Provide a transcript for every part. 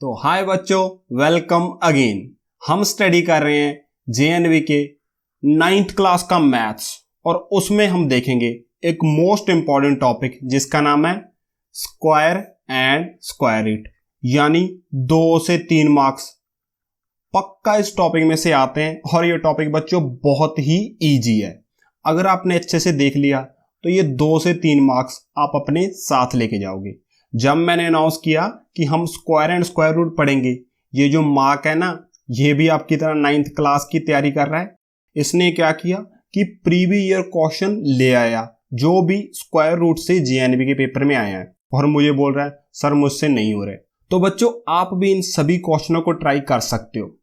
तो हाय बच्चों, welcome again. हम स्टडी कर रहे हैं जेएनवी के 9th क्लास का मैथ्स और उसमें हम देखेंगे एक मोस्ट इंपॉर्टेंट टॉपिक जिसका नाम है स्क्वायर एंड स्क्वायर रूट, यानी 2 से 3 मार्क्स पक्का इस टॉपिक में से आते हैं। और ये टॉपिक बच्चों बहुत ही इजी है। अगर आपने अच्छे से देख लिया तो ये 2 से 3 मार्क्स आप अपने साथ लेके जाओगे। जब मैंने अनाउंस किया कि हम स्क्वायर एंड स्क्वायर रूट पढ़ेंगे, ये जो मार्क है ना, ये भी आपकी तरह 9th क्लास की तैयारी कर रहा है। इसने क्या किया कि प्रीवियस ईयर क्वेश्चन ले आया जो भी स्क्वायर रूट से जेएनवी के पेपर में आया है, और मुझे बोल रहा है सर मुझसे नहीं हो रहे। तो बच्चों आप भी इन सभी क्वेश्चनों को ट्राई कर सकते हो।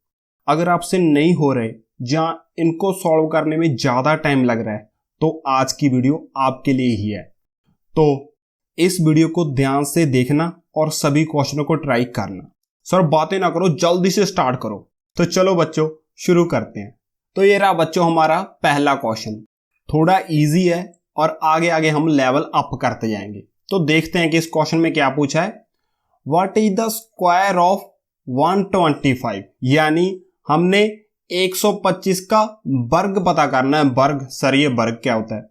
अगर आपसे नहीं हो रहे, जहां इनको सॉल्व करने में ज्यादा टाइम लग रहा है, तो आज की वीडियो आपके लिए ही है। तो इस वीडियो को ध्यान से देखना और सभी क्वेश्चनों को ट्राई करना। सर बातें ना करो, जल्दी से स्टार्ट करो। तो चलो बच्चों शुरू करते हैं। तो ये रहा बच्चों हमारा पहला क्वेश्चन। थोड़ा इजी है और आगे आगे हम लेवल अप करते जाएंगे। तो देखते हैं कि इस क्वेश्चन में क्या पूछा है। What is the square of 125? यानी हमने 125 का वर्ग पता करना है। वर्ग, सर ये वर्ग क्या होता है?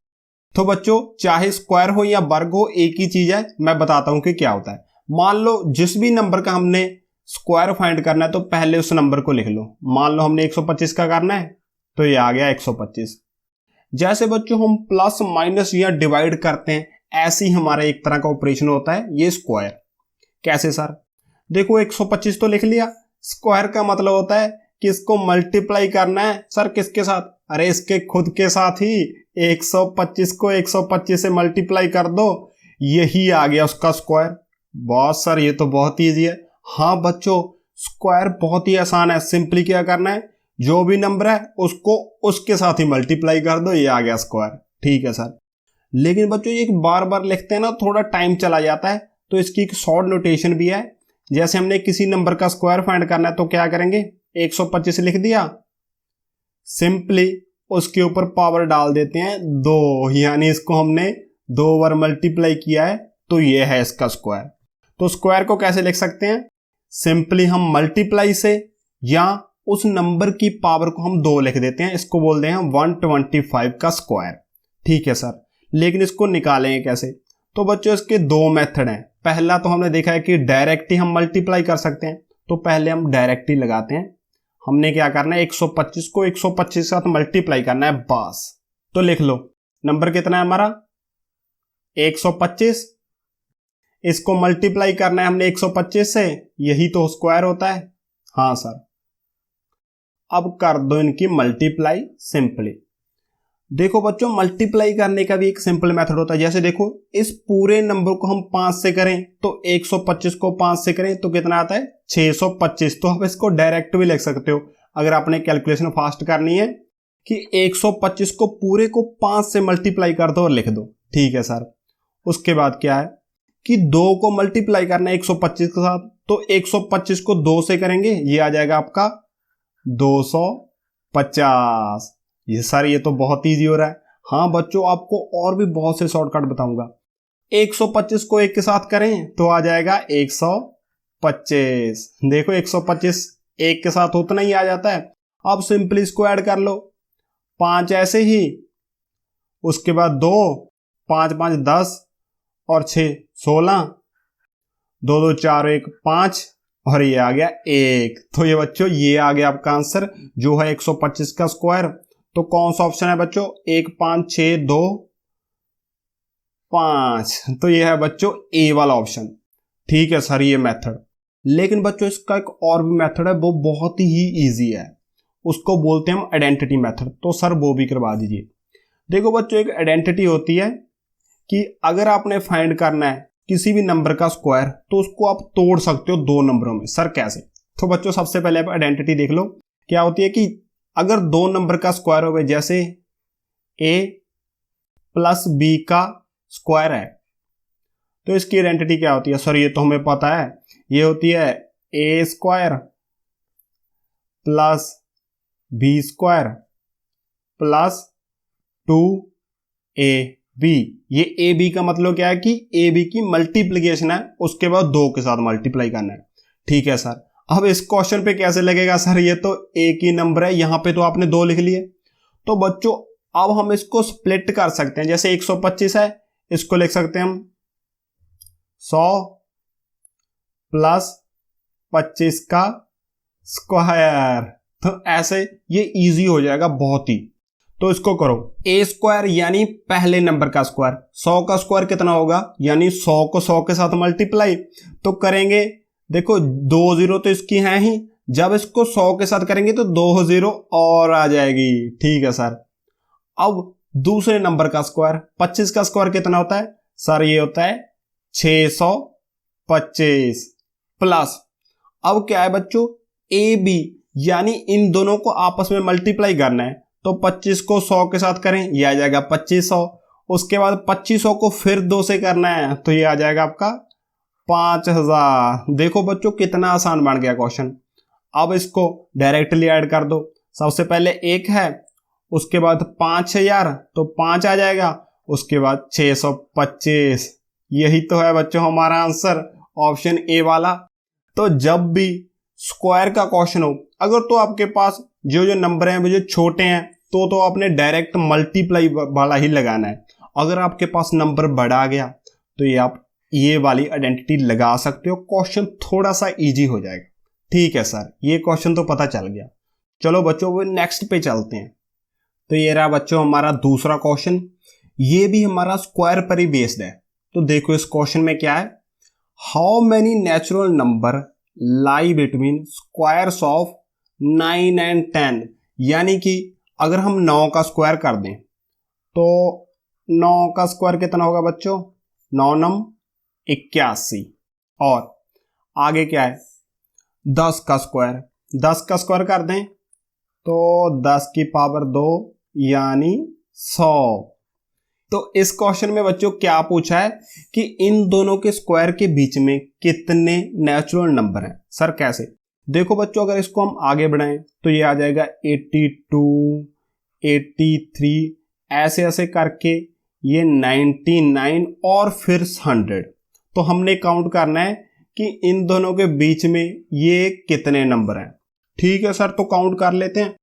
तो बच्चों चाहे स्क्वायर हो या वर्ग हो, एक ही चीज है। मैं बताता हूं कि क्या होता है। मान लो जिस भी नंबर का हमने स्क्वायर फाइंड करना है तो पहले उस नंबर को लिख लो। मान लो हमने 125 का करना है तो ये आ गया 125। जैसे बच्चों हम प्लस माइनस या डिवाइड करते हैं, ऐसे ही हमारा एक तरह का ऑपरेशन होता है ये स्क्वायर। कैसे सर? देखो 125 तो लिख लिया। स्क्वायर का मतलब होता है कि इसको मल्टीप्लाई करना है। सर किसके साथ? अरे इसके खुद के साथ ही। 125 को 125 से मल्टीप्लाई कर दो, यही आ गया उसका स्क्वायर। बॉस सर ये तो बहुत ईजी है। हाँ बच्चों, स्क्वायर बहुत ही आसान है। सिंपली क्या करना है, जो भी नंबर है उसको उसके साथ ही मल्टीप्लाई कर दो, ये आ गया स्क्वायर। ठीक है सर। लेकिन बच्चों ये बार बार लिखते हैं ना, थोड़ा टाइम चला जाता है, तो इसकी एक शॉर्ट नोटेशन भी है। जैसे हमने किसी नंबर का स्क्वायर फाइंड करना है तो क्या करेंगे, 125 लिख दिया, सिंपली उसके ऊपर पावर डाल देते हैं 2, यानी इसको हमने 2 बार मल्टीप्लाई किया है तो ये है इसका स्क्वायर। तो स्क्वायर को कैसे लिख सकते हैं? सिंपली हम मल्टीप्लाई से या उस नंबर की पावर को हम 2 लिख देते हैं, इसको बोलते हैं 125 का स्क्वायर। ठीक है सर। लेकिन इसको निकालेंगे कैसे? तो बच्चों इसके 2 मेथड हैं। पहला तो हमने देखा है कि डायरेक्ट ही हम मल्टीप्लाई कर सकते हैं, तो पहले हम डायरेक्ट ही लगाते हैं। हमने क्या करना है, 125 को 125 के साथ मल्टीप्लाई करना है बस। तो लिख लो नंबर कितना है हमारा, 125। इसको मल्टीप्लाई करना है हमने 125 से, यही तो स्क्वायर होता है। हाँ सर। अब कर दो इनकी मल्टीप्लाई सिंपली। देखो बच्चों मल्टीप्लाई करने का भी एक सिंपल मेथड होता है। जैसे देखो इस पूरे नंबर को हम 5 से करें तो 125 को 5 से करें तो कितना आता है, 625। तो आप इसको डायरेक्ट भी लिख सकते हो अगर आपने कैलकुलेशन फास्ट करनी है, कि 125 को पूरे को 5 से मल्टीप्लाई कर दो और लिख दो। ठीक है सर। उसके बाद क्या है कि 2 को मल्टीप्लाई करना है 125 के साथ, तो 125 को 2 से करेंगे, ये आ जाएगा आपका 250। ये सर ये तो बहुत इजी हो रहा है। हाँ बच्चों आपको और भी बहुत से शॉर्टकट बताऊंगा। 125 को 1 के साथ करें तो आ जाएगा 125। देखो 125 1 के साथ उतना ही आ जाता है। अब सिंपली इसको ऐड कर लो, 5 ऐसे ही, उसके बाद 2, 5 5 10 और 6 16, 2 2 4 1 5, और ये आ गया 1। तो ये बच्चों ये आ गया आपका आंसर जो है 125 का स्क्वायर। तो कौन सा ऑप्शन है बच्चों, 1 5 6 2 5। तो ये है बच्चों ए वाला ऑप्शन। ठीक है सर ये मेथड। लेकिन बच्चों इसका एक और भी मेथड है, वो बहुत ही इजी है। उसको बोलते हैं हम आइडेंटिटी मेथड। तो सर वो भी करवा दीजिए। देखो बच्चों एक आइडेंटिटी होती है कि अगर आपने फाइंड करना है किसी भी नंबर का स्क्वायर तो उसको आप तोड़ सकते हो 2 नंबरों में। सर कैसे? तो बच्चों सबसे पहले आप आइडेंटिटी देख लो। क्या होती है कि अगर 2 नंबर का स्क्वायर हो गया, जैसे a प्लस b का स्क्वायर है, तो इसकी आइडेंटिटी क्या होती है? सर ये तो हमें पता है, ये होती है a square plus b square plus 2ab। ये ab का मतलब क्या है कि ab की मल्टीप्लीकेशन है, उसके बाद 2 के साथ मल्टीप्लाई करना है। ठीक है सर। अब इस क्वेश्चन पे कैसे लगेगा सर, ये तो एक ही नंबर है, यहां पे तो आपने 2 लिख लिए। तो बच्चों अब हम इसको स्प्लिट कर सकते हैं, जैसे 125 है, इसको लिख सकते हैं हम 100 प्लस 25 का स्क्वायर। तो ऐसे ये इजी हो जाएगा बहुत ही। तो इसको करो ए स्क्वायर यानी पहले नंबर का स्क्वायर, 100 का स्क्वायर कितना होगा, यानी 100 को 100 के साथ मल्टीप्लाई तो करेंगे। देखो 2 जीरो तो इसकी हैं ही, जब इसको 100 के साथ करेंगे तो 2 जीरो और आ जाएगी। ठीक है सर। अब दूसरे नंबर का स्क्वायर, 25 का स्क्वायर कितना होता है सर, ये होता है 625 प्लस, अब क्या है बच्चों, ए बी यानी इन दोनों को आपस में मल्टीप्लाई करना है। तो 25 को 100 के साथ करें, ये आ जाएगा 2500। उसके बाद 2500 को फिर 2 से करना है, तो ये आ जाएगा आपका 5000। देखो बच्चों कितना आसान बन गया क्वेश्चन। अब इसको डायरेक्टली ऐड कर दो। सबसे पहले 1 है, उसके बाद 5000 तो 5 आ जाएगा, उसके बाद 625। यही तो है बच्चों हमारा आंसर, ऑप्शन ए वाला। तो जब भी स्क्वायर का क्वेश्चन हो, अगर तो आपके पास जो जो नंबर हैं वो जो छोटे हैं तो आपने डायरेक्ट मल्टीप्लाई वाला ही लगाना है। अगर आपके पास नंबर बड़ा आ गया तो ये आप ये वाली आइडेंटिटी लगा सकते हो, क्वेश्चन थोड़ा सा इजी हो जाएगा। ठीक है सर, ये क्वेश्चन तो पता चल गया। चलो बच्चों वो नेक्स्ट पे चलते हैं। तो ये रहा बच्चों हमारा दूसरा क्वेश्चन, ये भी हमारा स्क्वायर पर ही बेस्ड है। तो देखो इस क्वेश्चन में क्या है, how many natural number lie between squares of 9 and 10, यानी कि अगर हम 9 का स्क्वायर कर दें तो 9 का स्क्वायर कितना होगा बच्चों, 9 9 81। और आगे क्या है 10 का स्क्वायर, 10 का स्क्वायर कर दें तो 10 की पावर 2 यानी 100। तो इस क्वेश्चन में बच्चों क्या पूछा है कि इन दोनों के स्क्वायर के बीच में कितने नेचुरल नंबर हैं। सर कैसे, देखो बच्चों अगर इसको हम आगे बढ़ाएं तो ये आ जाएगा 82, 83, ऐसे ऐसे करके ये 99 और फिर 100। तो हमने काउंट करना है कि इन दोनों के बीच में ये कितने नंबर हैं। ठीक है सर, तो काउंट कर लेते हैं।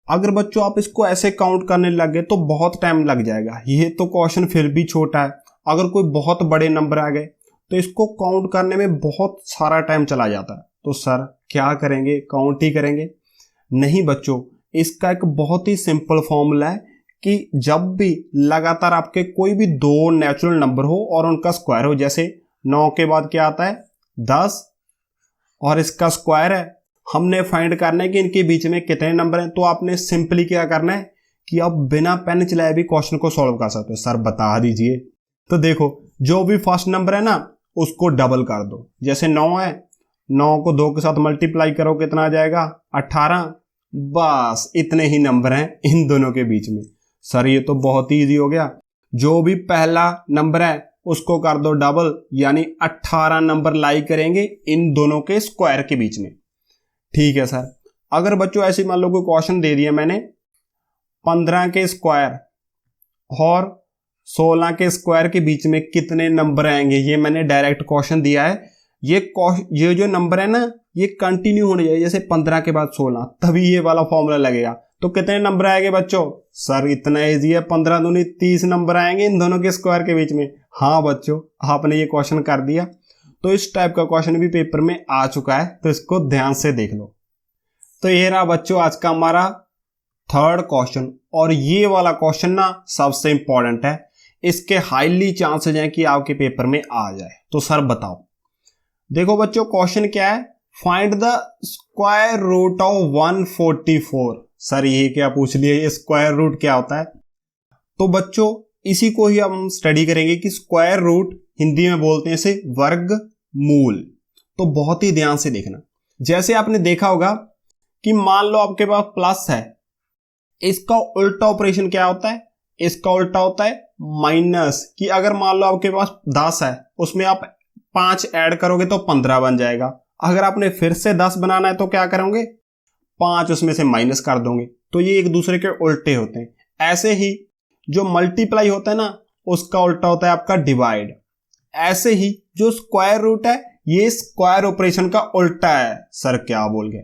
अगर बच्चों आप इसको ऐसे काउंट करने लगे तो बहुत टाइम लग जाएगा, ये तो क्वेश्चन फिर भी छोटा है। अगर कोई बहुत बड़े नंबर आ गए तो इसको काउंट करने में बहुत सारा टाइम चला जाता है। तो सर क्या करेंगे, काउंट ही करेंगे? नहीं बच्चों, इसका एक बहुत ही सिंपल फॉर्मूला है कि जब भी लगातार आपके कोई भी 2 नेचुरल नंबर हो और उनका स्क्वायर हो, जैसे 9 के बाद क्या आता है 10 और इसका स्क्वायर है, हमने फाइंड करना है कि इनके बीच में कितने नंबर हैं। तो आपने सिंपली क्या करना है कि आप बिना पेन चलाए भी क्वेश्चन को सॉल्व कर सकते हो। सर बता दीजिए। तो देखो जो भी फर्स्ट नंबर है ना उसको डबल कर दो, जैसे 9 है, 9 को 2 के साथ मल्टीप्लाई करो, कितना आ जाएगा 18। बस इतने ही नंबर हैं इन दोनों के बीच में। सर ये तो बहुत ही ईजी हो गया। जो भी पहला नंबर है उसको कर दो डबल, यानी 18 नंबर लाई करेंगे इन दोनों के स्क्वायर के बीच में। ठीक है सर। अगर बच्चों ऐसे मान लो कोई क्वेश्चन दे दिया मैंने, 15 के स्क्वायर और 16 के स्क्वायर के बीच में कितने नंबर आएंगे, ये मैंने डायरेक्ट क्वेश्चन दिया है। ये जो नंबर है ना ये कंटिन्यू होने चाहिए, जैसे 15 के बाद 16, तभी ये वाला फॉर्मूला लगेगा। तो कितने नंबर आएंगे बच्चों? सर इतना इजी है, 15 दूनी 30 नंबर आएंगे इन दोनों के स्क्वायर के बीच में। हाँ बच्चों आपने ये क्वेश्चन कर दिया। तो इस टाइप का क्वेश्चन भी पेपर में आ चुका है, तो इसको ध्यान से देख लो। तो ये रहा बच्चों आज का हमारा थर्ड क्वेश्चन, और ये वाला क्वेश्चन ना सबसे इंपॉर्टेंट है। इसके हाईली चांसेस हैं कि आपके पेपर में आ जाए। तो सर बताओ। देखो बच्चों क्वेश्चन क्या है, find the square root of 144। Sir ये क्या पूछ लिए, स्क्वायर रूट क्या होता है? तो बच्चों इसी को ही हम स्टडी करेंगे कि स्क्वायर रूट हिंदी में बोलते हैं इसे वर्गमूल। तो बहुत ही ध्यान से देखना। जैसे आपने देखा होगा कि मान लो आपके पास प्लस है, इसका उल्टा ऑपरेशन क्या होता है? इसका उल्टा होता है माइनस। कि अगर मान लो आपके पास 10 है, उसमें आप 5 ऐड करोगे तो 15 बन जाएगा। अगर आपने फिर से 10 बनाना है तो क्या करोगे, 5 उसमें से माइनस कर दोगे। तो ये एक दूसरे के उल्टे होते हैं। ऐसे ही जो मल्टीप्लाई होता है ना उसका उल्टा होता है आपका डिवाइड। ऐसे ही जो स्क्वायर रूट है ये स्क्वायर ऑपरेशन का उल्टा है। सर क्या बोल गए?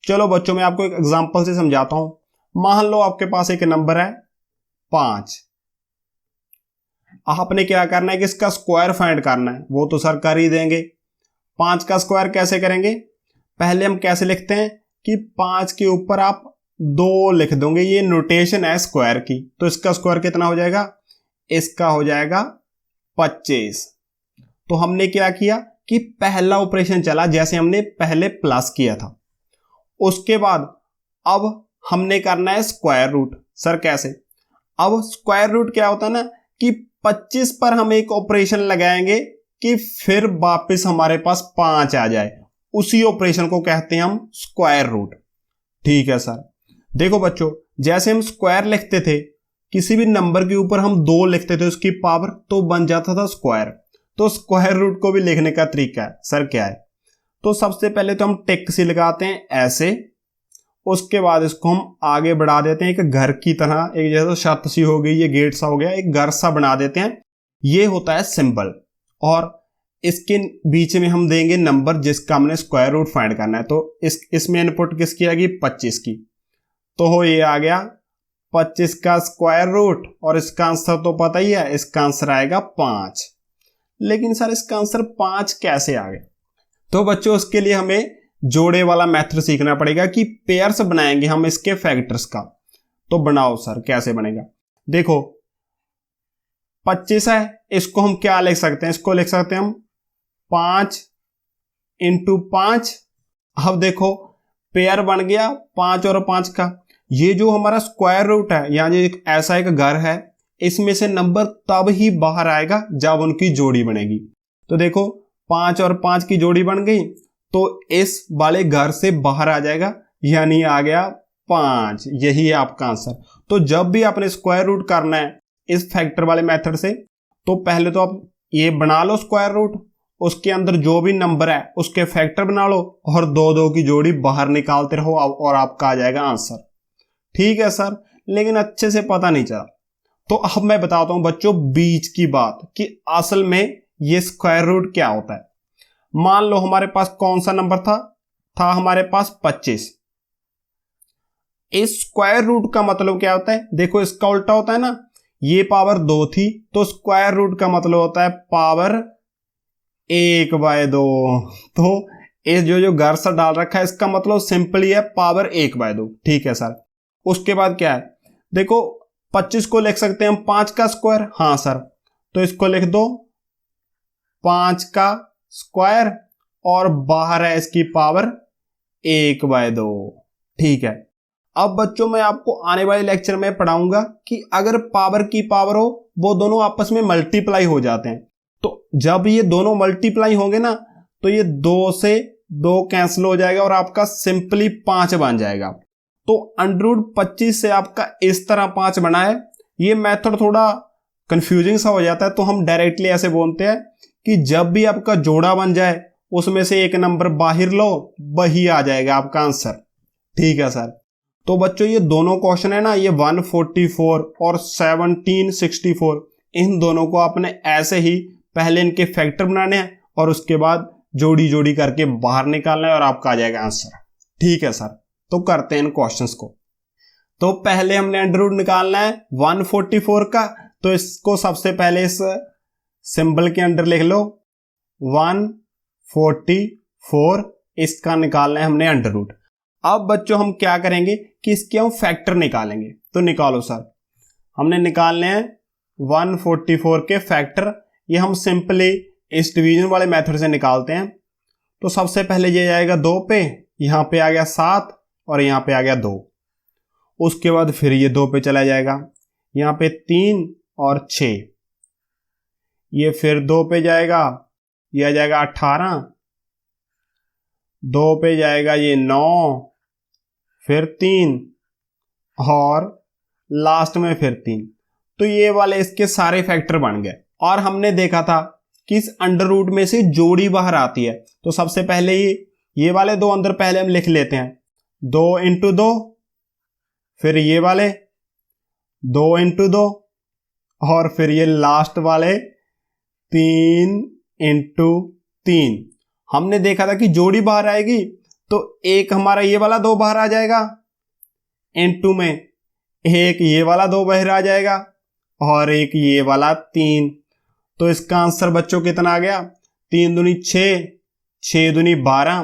चलो बच्चों मैं आपको एक एग्जांपल से समझाता हूं। मान लो आपके पास एक नंबर है 5। आपने क्या करना है कि इसका स्क्वायर फाइंड करना है। वो तो सर कर ही देंगे। 5 का स्क्वायर कैसे करेंगे? पहले हम कैसे लिखते हैं कि 5 के ऊपर आप 2 लिख दोगे। ये नोटेशन है स्क्वायर की। तो इसका स्क्वायर कितना हो जाएगा? इसका हो जाएगा 25। तो हमने क्या किया कि पहला ऑपरेशन चला जैसे हमने पहले प्लस किया था। उसके बाद अब हमने करना है स्क्वायर रूट। सर कैसे? अब स्क्वायर रूट क्या होता है ना कि 25 पर हम एक ऑपरेशन लगाएंगे कि फिर वापस हमारे पास 5 आ जाए। उसी ऑपरेशन को कहते हैं हम स्क्वायर रूट। ठीक है सर। देखो बच्चों, जैसे हम स्क्वायर लिखते थे, किसी भी नंबर के ऊपर हम 2 लिखते थे उसकी पावर, तो बन जाता था स्क्वायर। तो स्क्वायर रूट को भी लिखने का तरीका है। सर क्या है? तो सबसे पहले तो हम टिक सी लगाते हैं ऐसे। उसके बाद इसको हम आगे बढ़ा देते हैं एक घर की तरह, एक जैसे छत सी हो गई, ये गेट सा हो गया, एक घर सा बना देते हैं। ये होता है सिंबल। और इसके बीच में हम देंगे नंबर जिसका हमने स्क्वायर रूट फाइंड करना है। तो इसमें इनपुट किसकी आएगी? 25 की। तो हो ये आ गया 25 का स्क्वायर रूट। और इसका आंसर तो पता ही है, इसका आंसर आएगा 5। लेकिन सर इसका आंसर 5 कैसे आ गया? तो बच्चों उसके लिए हमें जोड़े वाला मेथड सीखना पड़ेगा कि पेयर्स बनाएंगे हम इसके फैक्टर्स का। तो बनाओ सर, कैसे बनेगा? देखो 25 है, इसको हम क्या लिख सकते हैं? इसको लिख सकते हैं हम 5 इंटू 5। अब देखो पेयर बन गया 5 और 5 का। ये जो हमारा स्क्वायर रूट है, यानी एक ऐसा एक घर है, इसमें से नंबर तब ही बाहर आएगा जब उनकी जोड़ी बनेगी। तो देखो 5 और 5 की जोड़ी बन गई, तो इस वाले घर से बाहर आ जाएगा, यानी आ गया 5। यही है आपका आंसर। तो जब भी आपने स्क्वायर रूट करना है इस फैक्टर वाले मेथड से, तो पहले तो आप ये बना लो स्क्वायर रूट, उसके अंदर जो भी नंबर है उसके फैक्टर बना लो और 2 की जोड़ी बाहर निकालते रहो और आपका आ जाएगा आंसर। ठीक है सर, लेकिन अच्छे से पता नहीं चला। तो अब मैं बताता हूं बच्चों बीच की बात कि असल में ये स्क्वायर रूट क्या होता है। मान लो हमारे पास कौन सा नंबर था हमारे पास 25। इस स्क्वायर रूट का मतलब क्या होता है? देखो इसका उल्टा होता है ना, ये पावर 2 थी, तो स्क्वायर रूट का मतलब होता है पावर 1/2। तो इस जो घर सा डाल रखा है, इसका मतलब सिंपली है पावर 1/2। ठीक है सर। उसके बाद क्या है? देखो 25 को लिख सकते हैं हम 5 का स्क्वायर। हाँ सर, तो इसको लिख दो 5 का स्क्वायर और बाहर है इसकी पावर 1/2। ठीक है। अब बच्चों मैं आपको आने वाले लेक्चर में पढ़ाऊंगा कि अगर पावर की पावर हो, वो दोनों आपस में मल्टीप्लाई हो जाते हैं। तो जब ये दोनों मल्टीप्लाई होंगे ना, तो ये 2 से 2 कैंसिल हो जाएगा और आपका सिंपली 5 बन जाएगा। तो √25 से आपका इस तरह 5 बना है। ये मेथड थोड़ा कंफ्यूजिंग सा हो जाता है, तो हम डायरेक्टली ऐसे बोलते हैं कि जब भी आपका जोड़ा बन जाए उसमें से एक नंबर बाहर लो, वही आ जाएगा आपका आंसर। ठीक है सर। तो बच्चों ये दोनों क्वेश्चन है ना, ये 144 और 1764, इन दोनों को आपने ऐसे ही पहले इनके फैक्टर बनाने हैं और उसके बाद जोड़ी जोड़ी करके बाहर निकालना है और आपका आ जाएगा आंसर। ठीक है सर। तो करते हैं इन क्वेश्चंस को। तो पहले हमने अंडर रूट निकालना है 144 का। तो इसको सबसे पहले इस सिंबल के अंदर लिख लो 144, इसका निकालना है हमने अंडर रूट। अब बच्चों हम क्या करेंगे कि इसके हम फैक्टर निकालेंगे। तो निकालो सर। हमने निकालने हैं 144 के फैक्टर। ये हम सिंपली इस डिवीजन वाले मेथड से निकालते हैं। तो सबसे पहले ये जाएगा 2 पे, यहां पे आ गया 7 और यहां पे आ गया 2। उसके बाद फिर ये 2 पे चला जाएगा, यहां पे 3 और 6। ये फिर 2 पे जाएगा, ये आ जाएगा 18। 2 पे जाएगा ये 9, फिर 3 और लास्ट में फिर 3। तो ये वाले इसके सारे फैक्टर बन गए। और हमने देखा था कि इस अंडर रूट में से जोड़ी बाहर आती है। तो सबसे पहले ये वाले 2 अंदर पहले हम लिख लेते हैं, 2 इंटू 2, फिर ये वाले 2 इंटू 2 और फिर ये लास्ट वाले 3 इंटू 3। हमने देखा था कि जोड़ी बाहर आएगी तो एक हमारा ये वाला 2 बाहर आ जाएगा, इनटू में एक ये वाला 2 बाहर आ जाएगा और एक ये वाला 3। तो इसका आंसर बच्चों कितना आ गया? 3 दूनी 6, 6 दूनी 12,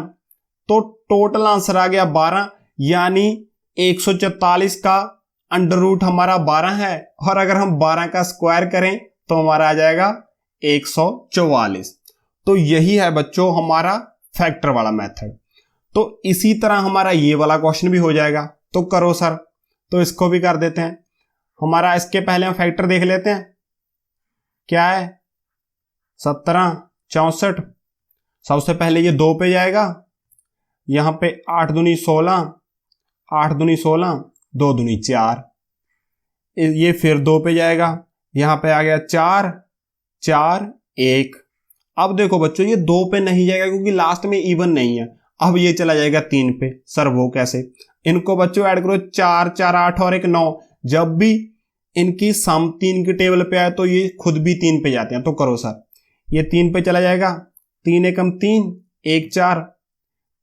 तो टोटल आंसर आ गया 12। यानी 144 का अंडर रूट हमारा 12 है और अगर हम 12 का स्क्वायर करें तो हमारा आ जाएगा 144। तो यही है बच्चों हमारा फैक्टर वाला मेथड। तो इसी तरह हमारा ये वाला क्वेश्चन भी हो जाएगा। तो करो सर, तो इसको भी कर देते हैं। हमारा इसके पहले हम फैक्टर देख लेते हैं। क्या है? 17, 64। सबसे पहले ये 2 पे जाएगा, यहां पे 8 दूनी 16, 8 दूनी 16, 2 दूनी 4। ये फिर 2 पे जाएगा, यहां पे आ गया 4, 4, 1। अब देखो बच्चों ये 2 पे नहीं जाएगा क्योंकि लास्ट में इवन नहीं है। अब ये चला जाएगा 3 पे। सर वो कैसे? इनको बच्चों ऐड करो, 4, 4, 8 और 1, 9। जब भी इनकी सम 3 की टेबल पे आए तो ये खुद भी 3 पे जाते हैं। तो करो सर, ये 3 पे चला जाएगा, 3 एकम 3, 1 4,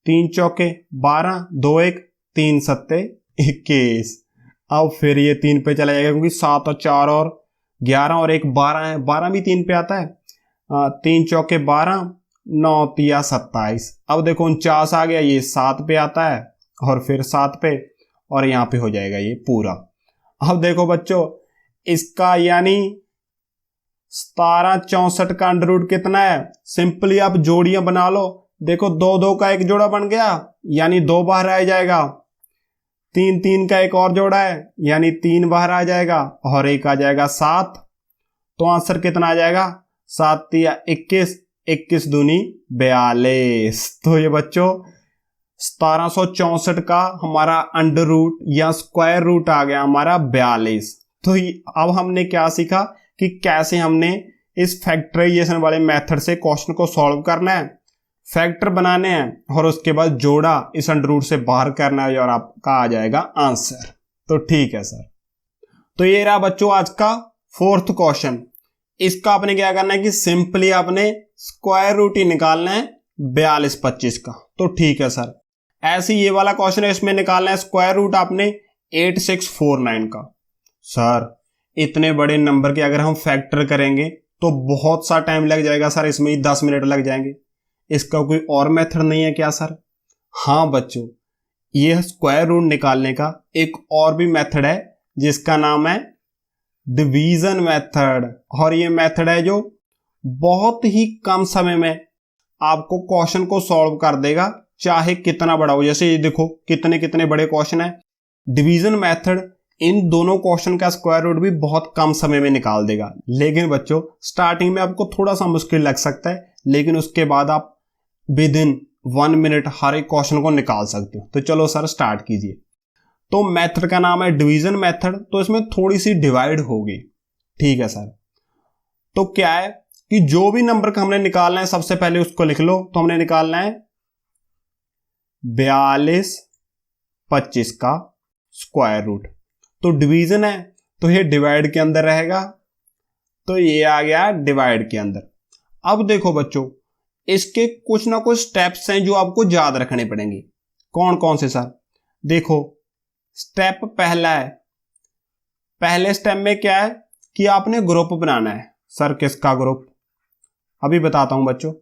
3 चौके 12, 2 1, 3 सत्ते 21। अब फिर ये 3 पे चला जाएगा क्योंकि 7 और 4 और 11 और 1 12 है, 12 भी 3 पे आता है। 3 चौके 12, 9 तिया 27। अब देखो 49 आ गया, ये 7 पे आता है और फिर 7 पे और यहाँ पे हो जाएगा ये पूरा। अब देखो बच्चों इसका यानी 17 64 का अंडर रूट कितना है? सिंपली आप जोड़ियां बना लो। देखो 2 2 का एक जोड़ा बन गया यानी 2 बाहर आ जाएगा, 3 3 का एक और जोड़ा है यानी 3 बाहर आ जाएगा और एक आ जाएगा 7। तो आंसर कितना आ जाएगा? 7 तिया 21, 21 दूनी 42। तो ये बच्चों 1764 का हमारा अंडर रूट या स्क्वायर रूट आ गया हमारा 42। तो अब हमने क्या सीखा कि कैसे हमने इस फैक्टराइजेशन वाले मेथड से क्वेश्चन को सॉल्व करना है, फैक्टर बनाने हैं और उसके बाद जोड़ा इस अंडर रूट से बाहर करना है और आपका आ जाएगा आंसर। तो ठीक है सर। तो ये रहा बच्चों आज का 4th क्वेश्चन। इसका आपने क्या करना है कि सिंपली आपने स्क्वायर रूट ही निकालना है 42 25 का। तो ठीक है सर। ऐसे ये वाला क्वेश्चन है, इसमें निकालना है स्क्वायर रूट आपने 8649 का। सर इतने बड़े नंबर के अगर हम फैक्टर करेंगे तो बहुत सा टाइम लग जाएगा सर, इसमें ही 10 मिनट लग जाएंगे। इसका कोई और मेथड नहीं है क्या सर? हाँ बच्चों, ये स्क्वायर रूट निकालने का एक और भी मेथड है जिसका नाम है डिवीजन मेथड। और ये मेथड है जो बहुत ही कम समय में आपको क्वेश्चन को सॉल्व कर देगा, चाहे कितना बड़ा हो। जैसे ये देखो कितने कितने बड़े क्वेश्चन है। डिवीजन मेथड इन दोनों क्वेश्चन का स्क्वायर रूट भी बहुत कम समय में निकाल देगा। लेकिन बच्चों स्टार्टिंग में आपको थोड़ा सा मुश्किल लग सकता है, लेकिन उसके बाद आप विद इन 1 मिनट हर एक क्वेश्चन को निकाल सकते हो। तो चलो सर स्टार्ट कीजिए। तो मेथड का नाम है डिवीजन मेथड। तो इसमें थोड़ी सी डिवाइड होगी, ठीक है सर। तो क्या है कि जो भी नंबर का हमने निकालना है सबसे पहले उसको लिख लो। तो हमने निकालना है 42 25 का स्क्वायर रूट। तो डिवीजन है तो ये डिवाइड के अंदर रहेगा, तो ये आ गया डिवाइड के अंदर। अब देखो बच्चों इसके कुछ ना कुछ स्टेप्स हैं जो आपको याद रखने पड़ेंगे। कौन कौन से सर? देखो स्टेप पहला है, पहले स्टेप में क्या है कि आपने ग्रुप बनाना है। सर किसका ग्रुप? अभी बताता हूं बच्चों।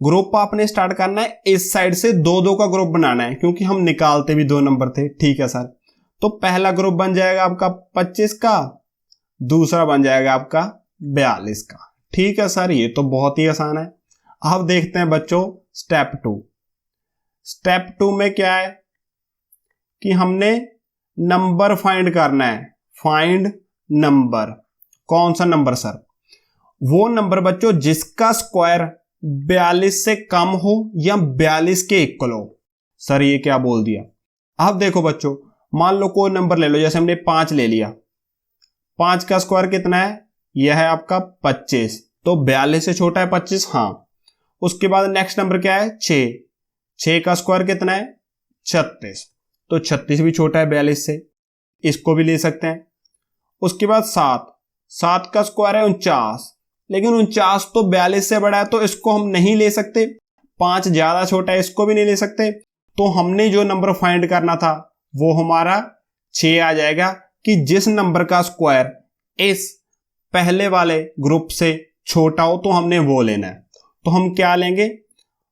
ग्रुप आपने स्टार्ट करना है इस साइड से 2-2 का ग्रुप बनाना है क्योंकि हम निकालते भी 2 नंबर थे, ठीक है सर। तो पहला ग्रुप बन जाएगा आपका 25 का, दूसरा बन जाएगा आपका 42 का, ठीक है सर। ये तो बहुत ही आसान है। अब देखते हैं बच्चों स्टेप 2। स्टेप 2 में क्या है कि हमने नंबर फाइंड करना है। Find number. कौन सा नंबर सर? वो नंबर बच्चों जिसका स्क्वायर 42 से कम हो या 42 के इक्वल हो। सर ये क्या बोल दिया? अब देखो बच्चों मान लो कोई नंबर ले लो, जैसे हमने 5 ले लिया। 5 का स्क्वायर कितना है? यह है आपका 25। तो 42 से छोटा है 25, हाँ। उसके बाद नेक्स्ट नंबर क्या है? 6। 6 का स्क्वायर कितना है? 36। तो 36 भी छोटा है 42 से, इसको भी ले सकते हैं। उसके बाद 7। 7 का स्क्वायर है 49, लेकिन 49 तो 42 से बड़ा है तो इसको हम नहीं ले सकते। 5 ज्यादा छोटा है, इसको भी नहीं ले सकते। तो हमने जो नंबर फाइंड करना था वो हमारा 6 आ जाएगा कि जिस नंबर का स्क्वायर इस पहले वाले ग्रुप से छोटा हो तो हमने वो लेना है। तो हम क्या लेंगे,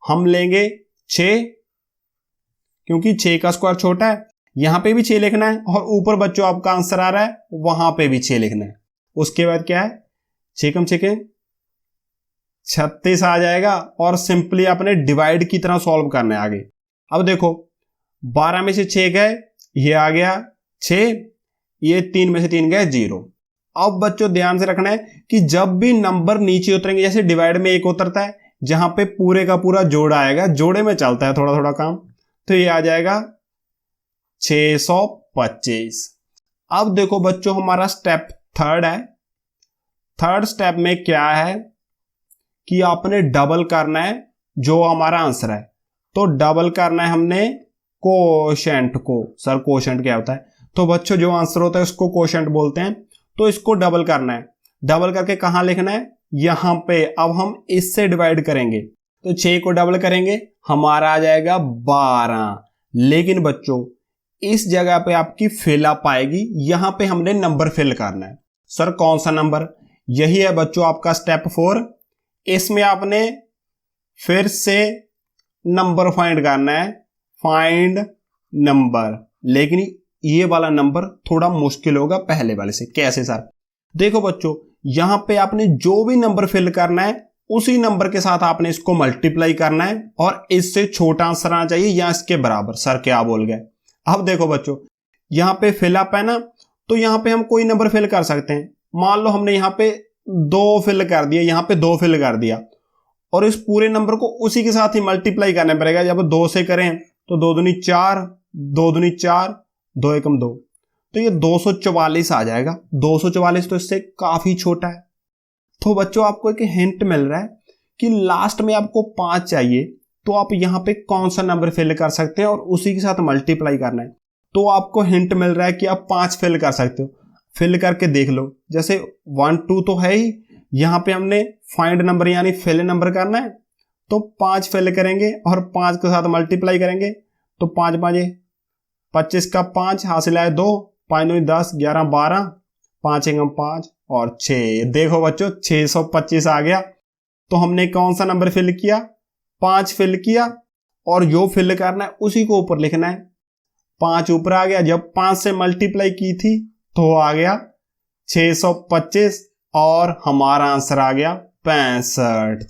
हम लेंगे 6, क्योंकि 6 का स्क्वायर छोटा है। यहां पे भी 6 लिखना है और ऊपर बच्चों आपका आंसर आ रहा है वहां पे भी 6 लिखना है। उसके बाद क्या है, 6 कम 6 के 36 आ जाएगा और सिंपली आपने डिवाइड की तरह सॉल्व करना है आगे। अब देखो 12 में से 6 गए, ये आ गया 6, ये 3 में से 3 गए 0। अब बच्चों ध्यान से रखना है कि जब भी नंबर नीचे उतरेंगे, जैसे डिवाइड में 1 उतरता है, जहां पे पूरे का पूरा जोड़ा आएगा, जोड़े में चलता है थोड़ा थोड़ा काम, तो ये आ जाएगा 625। अब देखो बच्चों हमारा स्टेप थर्ड है। थर्ड स्टेप में क्या है कि आपने डबल करना है जो हमारा आंसर है। तो डबल करना है हमने कोशेंट को। सर कोशेंट क्या होता है? तो बच्चों जो आंसर होता है उसको कोशेंट बोलते हैं। तो इसको डबल करना है। डबल करके कहां लिखना है? यहां पे। अब हम इससे डिवाइड करेंगे, तो 6 को डबल करेंगे, हमारा आ जाएगा 12। लेकिन बच्चों इस जगह पे आपकी फिल अप आएगी, यहां पे हमने नंबर फिल करना है। सर कौन सा नंबर? यही है बच्चों आपका स्टेप 4। इसमें आपने फिर से नंबर फाइंड करना है, फाइंड नंबर। लेकिन ये वाला नंबर थोड़ा मुश्किल होगा पहले वाले से। कैसे सर? देखो बच्चों यहां पे आपने जो भी नंबर फिल करना है उसी नंबर के साथ आपने इसको मल्टीप्लाई करना है और इससे छोटा आंसर आना चाहिए या इसके बराबर। सर क्या बोल गए? अब देखो बच्चों यहां पे फिल अप है ना, तो यहां पे हम कोई नंबर फिल कर सकते हैं। मान लो हमने यहां पे 2 फिल कर दिया, यहां पे 2 फिल कर दिया, और इस पूरे नंबर को उसी के साथ ही मल्टीप्लाई करना पड़ेगा। जब 2 से करें तो 2 दूनी 4, 2 दूनी 4, 2 एकम 2, तो ये 244 आ जाएगा। 244 तो इससे काफी छोटा है। तो बच्चों आपको एक हिंट मिल रहा है कि लास्ट में आपको 5 चाहिए, तो आप यहां पे कौन सा नंबर फिल कर सकते हैं और उसी के साथ मल्टीप्लाई करना है। तो आपको हिंट मिल रहा है कि आप 5 फिल कर सकते हो। फिल करके देख लो, जैसे 1 2 तो है ही, यहां पे हमने फाइंड नंबर यानी फिल नंबर करना है, तो 5 फिल करेंगे और 5 के साथ मल्टीप्लाई करेंगे, तो 5 5 25 का 5 हासिल आए 2, 5 दूनी 10, 11 12, 5 एकम 5 और 6। देखो बच्चों 625 आ गया। तो हमने कौन सा नंबर फिल किया? 5 फिल किया, और जो फिल करना है उसी को ऊपर लिखना है। 5 ऊपर आ गया, जब 5 से मल्टीप्लाई की थी तो आ गया 625 और हमारा आंसर आ गया 65।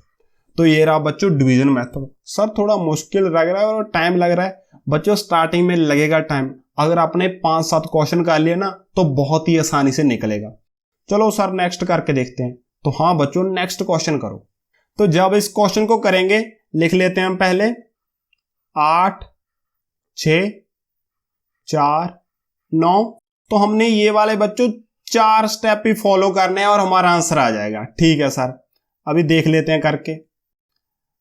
तो ये रहा बच्चों डिवीजन मेथड। सर थोड़ा मुश्किल लग रहा है और टाइम लग रहा है। बच्चों स्टार्टिंग में लगेगा टाइम, अगर आपने 5-7 क्वेश्चन कर लिए ना तो बहुत ही आसानी से निकलेगा। चलो सर नेक्स्ट करके देखते हैं। तो हाँ बच्चों नेक्स्ट क्वेश्चन करो। तो जब इस क्वेश्चन को करेंगे लिख लेते हैं हम पहले 8 6 4 9। तो हमने ये वाले बच्चों 4 स्टेप ही फॉलो करने हैं और हमारा आंसर आ जाएगा। ठीक है सर, अभी देख लेते हैं करके।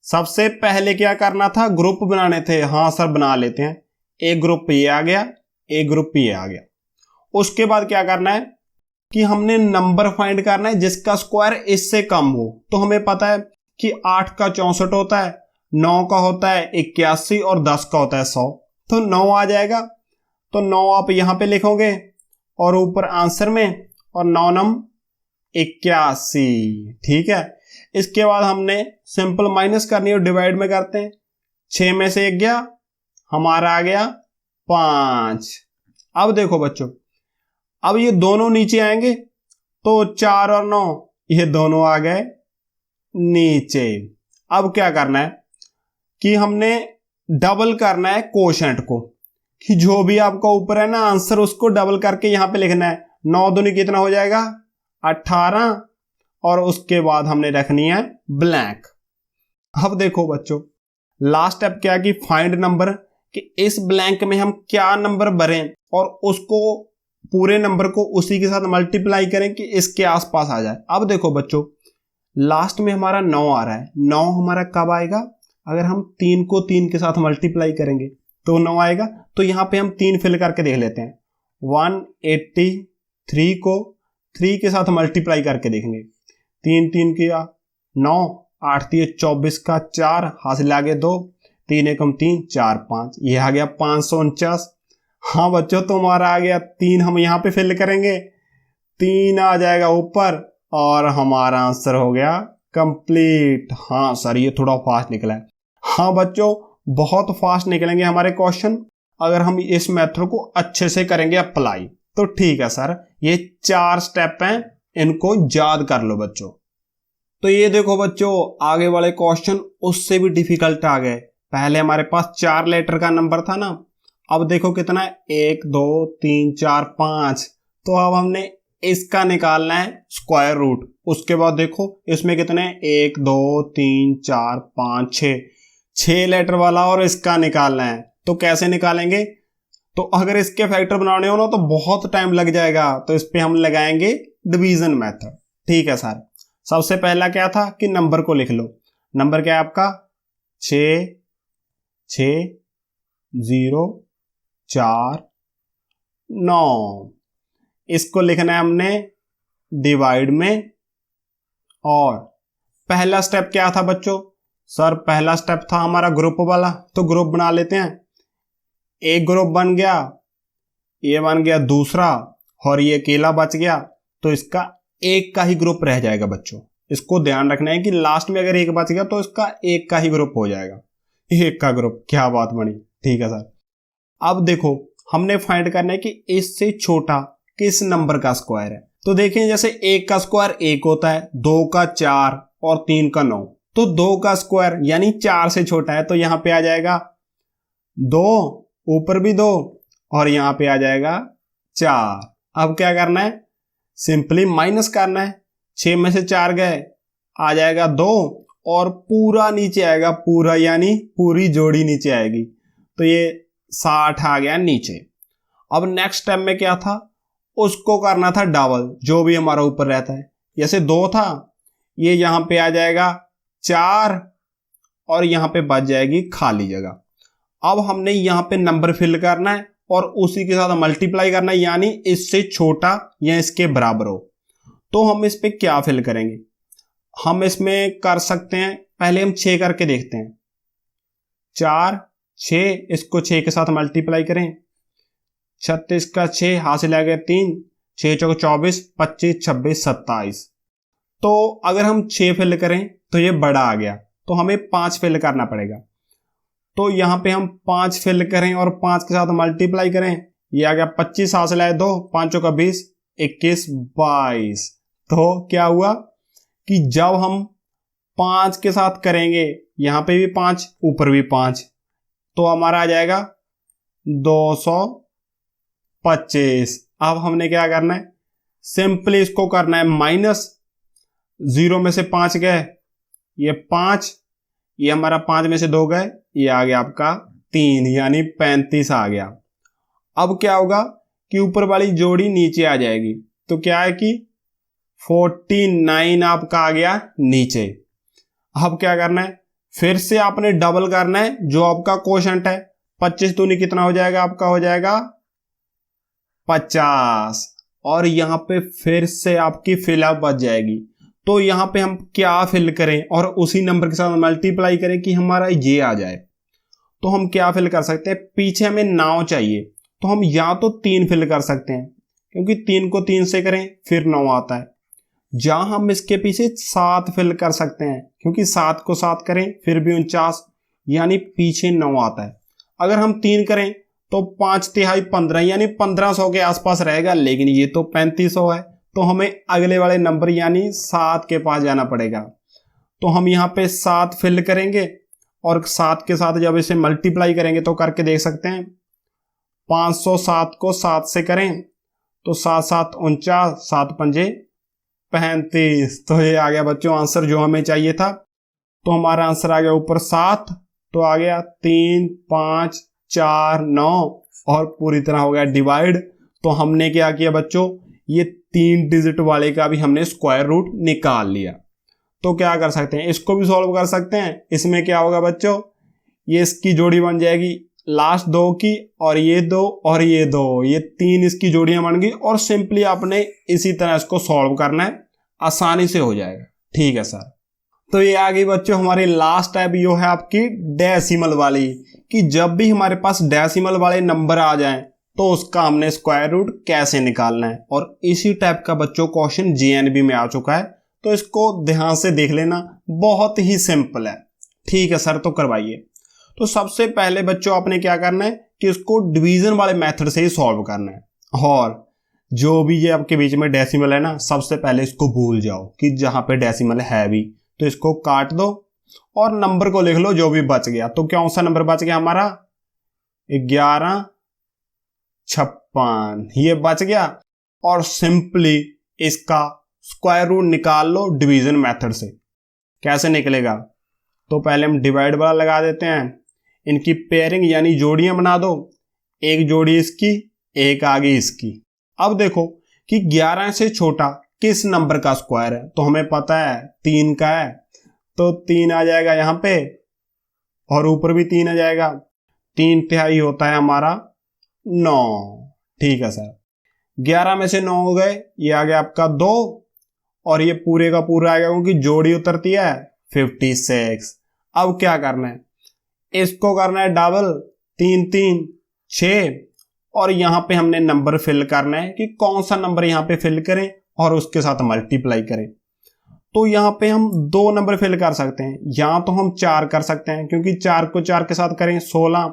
सबसे पहले क्या करना था? ग्रुप बनाने थे। हाँ सर बना लेते हैं। एक ग्रुप ये आ गया, एक ग्रुप ये आ गया। उसके बाद क्या करना है कि हमने नंबर फाइंड करना है जिसका स्क्वायर इससे कम हो। तो हमें पता है कि 8 का 64 होता है, 9 का होता है 81 और 10 का होता है 100। तो 9 आ जाएगा। तो 9 आप यहां पे लिखोगे और ऊपर आंसर में, और 9 नम 81। ठीक है। इसके बाद हमने सिंपल माइनस करनी है, डिवाइड में करते हैं। 6 में से 1 गया, हमारा आ गया 5। अब देखो बच्चों, अब ये दोनों नीचे आएंगे, तो 4 और 9 ये दोनों आ गए नीचे। अब क्या करना है कि हमने डबल करना है कोशेंट को, कि जो भी आपका ऊपर है ना आंसर उसको डबल करके यहां पे लिखना है। 9 दूनी कितना हो जाएगा? 18, और उसके बाद हमने रखनी है ब्लैंक। अब देखो बच्चों लास्ट स्टेप क्या कि फाइंड नंबर, कि इस ब्लैंक में हम क्या नंबर भरें और उसको पूरे नंबर को उसी के साथ मल्टीप्लाई करें कि इसके आसपास आ जाए। अब देखो बच्चों लास्ट में हमारा 9 आ रहा है। 9 हमारा कब आएगा? अगर हम 3 को 3 के साथ मल्टीप्लाई करेंगे तो 9 आएगा। तो यहां पे हम 3 फिल करके देख लेते हैं। 183 को 3 के साथ मल्टीप्लाई करके देखेंगे। 3 3 किया 9, 8 3 24 का 4, हासिल आ गए 2, 3 एकम 3, 4 5, ये आ गया 549। हाँ बच्चों तुम्हारा आ गया 3, हम यहाँ पे फिल करेंगे, 3 आ जाएगा ऊपर और हमारा आंसर हो गया कंप्लीट। हाँ सर ये थोड़ा फास्ट निकला है। हाँ बच्चों बहुत फास्ट निकलेंगे हमारे क्वेश्चन अगर हम इस मेथड को अच्छे से करेंगे अप्लाई। तो ठीक है सर, ये 4 स्टेप हैं, इनको याद कर लो बच्चों। तो ये देखो बच्चों आगे वाले क्वेश्चन उससे भी डिफिकल्ट आ गए। पहले हमारे पास 4 लेटर का नंबर था ना, अब देखो कितना है, 1 2 3 4 5। तो अब हमने इसका निकालना है स्क्वायर रूट। उसके बाद देखो इसमें कितने, 1 2 3 4 5 6 लेटर वाला और इसका निकालना है। तो कैसे निकालेंगे, तो अगर इसके फैक्टर बनाने हो ना तो बहुत टाइम लग जाएगा, तो इस पे हम लगाएंगे डिवीजन मेथड। ठीक है सर, सबसे पहला क्या था कि नंबर को लिख लो। नंबर क्या है आपका, 6 6 0 4 9। इसको लिखना है हमने डिवाइड में। और पहला स्टेप क्या था बच्चों, सर पहला स्टेप था हमारा ग्रुप वाला, तो ग्रुप बना लेते हैं। एक ग्रुप बन गया, ये बन गया दूसरा, और ये अकेला बच गया, तो इसका एक का ही ग्रुप रह जाएगा बच्चों। इसको ध्यान रखना है कि लास्ट में अगर एक बच गया तो इसका एक का ही ग्रुप हो जाएगा, एक का ग्रुप। क्या बात बनी, ठीक है सर। अब देखो हमने फाइंड करना है कि इससे छोटा किस नंबर का स्क्वायर है। तो देखिए जैसे 1 का स्क्वायर 1 होता है, 2 का 4 और 3 का 9। तो 2 का स्क्वायर यानी 4 से छोटा है, तो यहां पे आ जाएगा 2, ऊपर भी 2 और यहां पे आ जाएगा 4। अब क्या करना है, सिंपली माइनस करना है। 6 में से 4 गए, आ जाएगा 2 और पूरा नीचे आएगा, पूरा यानी पूरी जोड़ी नीचे आएगी, तो ये 60 आ गया नीचे। अब नेक्स्ट स्टेप में क्या था, उसको करना था डबल, जो भी हमारा ऊपर रहता है। जैसे 2 था, ये यहां पे आ जाएगा 4 और यहां पे बच जाएगी खाली जगह। अब हमने यहां पे नंबर फिल करना है और उसी के साथ मल्टीप्लाई करना है, यानी इससे छोटा या इसके बराबर हो। तो हम इस पे क्या फिल करेंगे, हम इसमें कर सकते हैं, पहले हम 6 करके देखते हैं। 4 6, इसको 6 के साथ मल्टीप्लाई करें, 36 का 6, हासिल आ गया 3, 6 चौक 24, 25 26 27। तो अगर हम 6 फिल करें तो ये बड़ा आ गया, तो हमें 5 फिल करना पड़ेगा। तो यहां पे हम 5 फिल करें और 5 के साथ मल्टीप्लाई करें, ये आ गया 25, हासिल आया 2, 5 का 20, 21 22। तो क्या हुआ कि जब हम 5 के साथ करेंगे, यहां पे भी 5 ऊपर भी 5, तो हमारा आ जाएगा 225। अब हमने क्या करना है, सिंपली इसको करना है माइनस। 0 में से 5 गए, ये 5, ये हमारा 5 में से 2 गए, ये आ गया आपका 3 यानी 35 आ गया। अब क्या होगा कि ऊपर वाली जोड़ी नीचे आ जाएगी, तो क्या है कि 49 आपका आ गया नीचे। अब क्या करना है, फिर से आपने डबल करना है जो आपका कोशेंट है। 25 दूनी कितना हो जाएगा, आपका हो जाएगा 50, और यहां पे फिर से आपकी फिलअप बच जाएगी। तो यहां पे हम क्या फिल करें और उसी नंबर के साथ मल्टीप्लाई करें कि हमारा ये आ जाए। तो हम क्या फिल कर सकते हैं, पीछे हमें 9 चाहिए, तो हम या तो 3 फिल कर सकते हैं, क्योंकि 3 को 3 से करें फिर 9 आता है। जहां हम इसके पीछे 7 फिल कर सकते हैं, क्योंकि 7 को 7 करें फिर भी 49 यानी पीछे 9 आता है। अगर हम 3 करें तो 5 तिहाई 15 यानी 1500 के आसपास रहेगा, लेकिन ये तो 3500 है, तो हमें अगले वाले नंबर यानी 7 के पास जाना पड़ेगा। तो हम यहाँ पे 7 फिल करेंगे और 7 के साथ जब इसे मल्टीप्लाई करेंगे तो करके देख सकते हैं। 507 को 7 से करें तो 7 7 49, 7 पंजे 35। तो ये आ गया बच्चों आंसर जो हमें चाहिए था। तो हमारा आंसर आ गया ऊपर 7, तो आ गया 3 5 4 9 और पूरी तरह हो गया डिवाइड। तो हमने क्या किया बच्चों, ये 3 डिजिट वाले का भी हमने स्क्वायर रूट निकाल लिया। तो क्या कर सकते हैं, इसको भी सॉल्व कर सकते हैं। इसमें क्या होगा बच्चों, ये इसकी जोड़ी बन जाएगी लास्ट 2 की, और ये 2 और ये 2, ये 3 इसकी जोड़ियां बन गई। और सिंपली आपने इसी तरह इसको सॉल्व करना है, आसानी से हो जाएगा। ठीक है सर। तो ये आ गई बच्चों हमारी लास्ट टाइप, यो है आपकी डेसिमल वाली, कि जब भी हमारे पास डेसिमल वाले नंबर आ जाएं तो उसका हमने स्क्वायर रूट कैसे निकालना है। और इसी टाइप का बच्चों क्वेश्चन जेएनबी में आ चुका है, तो इसको ध्यान से देख लेना, बहुत ही सिंपल है। ठीक है सर, तो करवाइए। तो सबसे पहले बच्चों आपने क्या करना है कि इसको डिवीजन वाले मेथड से ही सॉल्व करना है। और जो भी ये आपके बीच में डेसिमल है ना, सबसे पहले इसको भूल जाओ कि जहां पे डेसिमल है भी, तो इसको काट दो और नंबर को लिख लो जो भी बच गया। तो कौन सा नंबर बच गया हमारा? 1156 ये बच गया। और सिंपली इसका स्क्वायर रूट निकाल लो डिवीजन मेथड से। कैसे निकलेगा? तो पहले हम डिवाइड वाला लगा देते हैं, इनकी पेयरिंग यानी जोड़ियां बना दो, एक जोड़ी इसकी एक आगे इसकी। अब देखो कि 11 से छोटा किस नंबर का स्क्वायर है, तो हमें पता है 3 का है, तो 3 आ जाएगा यहां पे और ऊपर भी 3 आ जाएगा। 3 तिहाई होता है हमारा 9। ठीक है सर, 11 में से 9 हो गए, ये आ गया आपका 2 और ये पूरे का पूरा आ गया क्योंकि जोड़ी उतरती है 56। अब क्या करना है? इसको करना है डबल, 3 3 6 और यहां पे हमने नंबर फिल करना है कि कौन सा नंबर यहां पे फिल करें और उसके साथ मल्टीप्लाई करें। तो यहां पे हम 2 नंबर फिल कर सकते हैं, या तो हम 4 कर सकते हैं क्योंकि 4 को 4 के साथ करें 16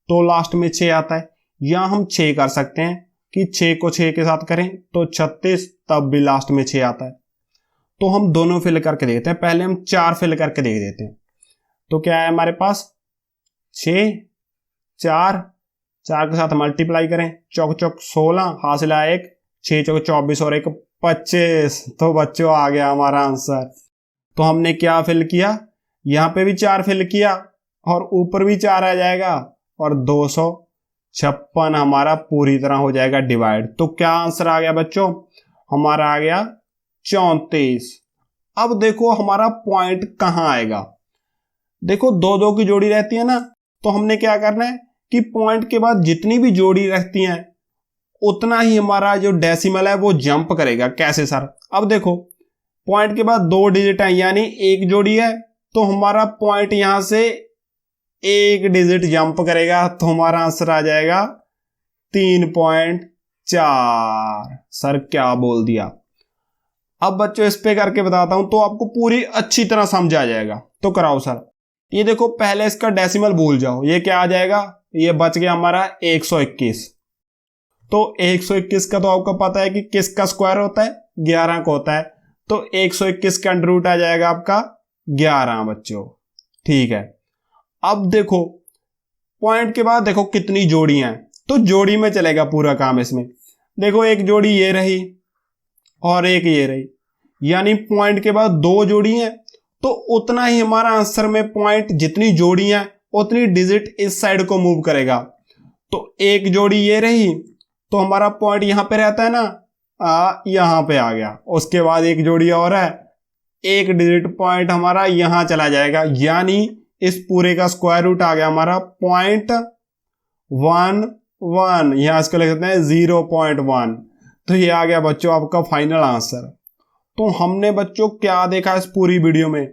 तो लास्ट में 6 आता है, या हम 6 कर सकते हैं कि 6 को 6 के साथ करें तो 36 तब भी लास्ट में 6 आता है। तो हम दोनों फिल करके देखते हैं, पहले हम 4 फिल करके देख देते हैं। तो क्या है हमारे पास 6 4 4 के साथ मल्टीप्लाई करें, चौक चौक 16 हासिल आया 1, 6 चौक 24 और 1 25। तो बच्चों आ गया हमारा आंसर। तो हमने क्या फिल किया? यहां पे भी 4 फिल किया और ऊपर भी 4 आ जाएगा और 256 हमारा पूरी तरह हो जाएगा डिवाइड। तो क्या आंसर आ गया बच्चों? हमारा आ गया 34। अब देखो हमारा पॉइंट कहां आएगा। देखो 2 2 की जोड़ी रहती है ना, तो हमने क्या करना है कि पॉइंट के बाद जितनी भी जोड़ी रहती हैं उतना ही हमारा जो डेसिमल है वो जंप करेगा। कैसे सर? अब देखो पॉइंट के बाद 2 डिजिट है यानी एक जोड़ी है, तो हमारा पॉइंट यहां से 1 डिजिट जंप करेगा, तो हमारा आंसर आ जाएगा 3.4। सर क्या बोल दिया? अब बच्चों इस पे करके बताता हूं तो आपको पूरी अच्छी तरह समझ आ जाएगा। तो कराओ सर। ये देखो पहले इसका डेसिमल भूल जाओ, ये क्या आ जाएगा? ये बच गया हमारा 121। तो 121 का तो आपको पता है कि किसका स्क्वायर होता है? 11 का होता है। तो 121 का अंडर रूट आ जाएगा आपका 11 बच्चों। ठीक है, अब देखो पॉइंट के बाद देखो कितनी जोड़ियां हैं, तो जोड़ी में चलेगा पूरा काम इसमें। देखो एक जोड़ी ये रही और एक ये रही, यानी पॉइंट के बाद 2 जोड़ी हैं, तो उतना ही हमारा आंसर में पॉइंट जितनी जोड़ियां उतनी डिजिट इस साइड को मूव करेगा। तो एक जोड़ी ये रही तो हमारा पॉइंट यहां पे रहता है ना, यहां पे आ गया। उसके बाद एक जोड़ी और है, एक डिजिट पॉइंट हमारा यहां चला जाएगा, यानी इस पूरे का स्क्वायर रूट आ गया हमारा 0.11। यहां इसको लिख देते हैं 0.1। तो ये आ गया बच्चों आपका फाइनल आंसर। तो हमने बच्चों क्या देखा इस पूरी वीडियो में?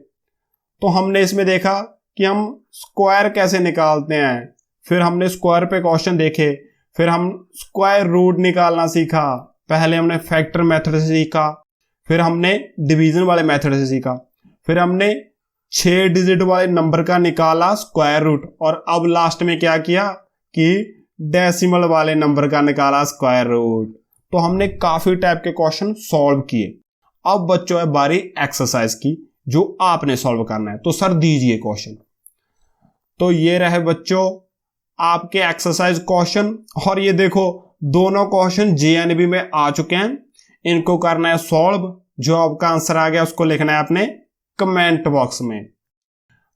तो हमने इसमें देखा कि हम स्क्वायर कैसे निकालते हैं, फिर हमने स्क्वायर पे क्वेश्चन देखे, फिर हम स्क्वायर रूट निकालना सीखा, पहले हमने फैक्टर मेथड से सीखा, फिर हमने डिवीजन वाले मेथड से सीखा, फिर हमने 6 डिजिट वाले नंबर का निकाला स्क्वायर रूट, और अब लास्ट में क्या किया कि डेसिमल वाले नंबर का निकाला स्क्वायर रूट। तो हमने काफी टाइप के क्वेश्चन सॉल्व किए। अब बच्चों है बारी एक्सरसाइज की, जो आपने सॉल्व करना है। तो सर दीजिए क्वेश्चन। तो ये रहे बच्चों आपके एक्सरसाइज क्वेश्चन, और ये देखो दोनों क्वेश्चन जेएनबी में आ चुके हैं। इनको करना है सॉल्व, जो आपका आंसर आ गया उसको लिखना है अपने कमेंट बॉक्स में।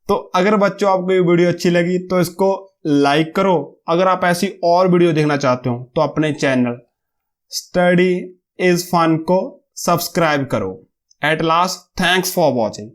तो अगर बच्चों आपको ये वीडियो अच्छी लगी तो इसको लाइक करो। अगर आप ऐसी और वीडियो देखना चाहते हो तो अपने चैनल स्टडी इज फन को सब्सक्राइब करो। At last thanks for watching.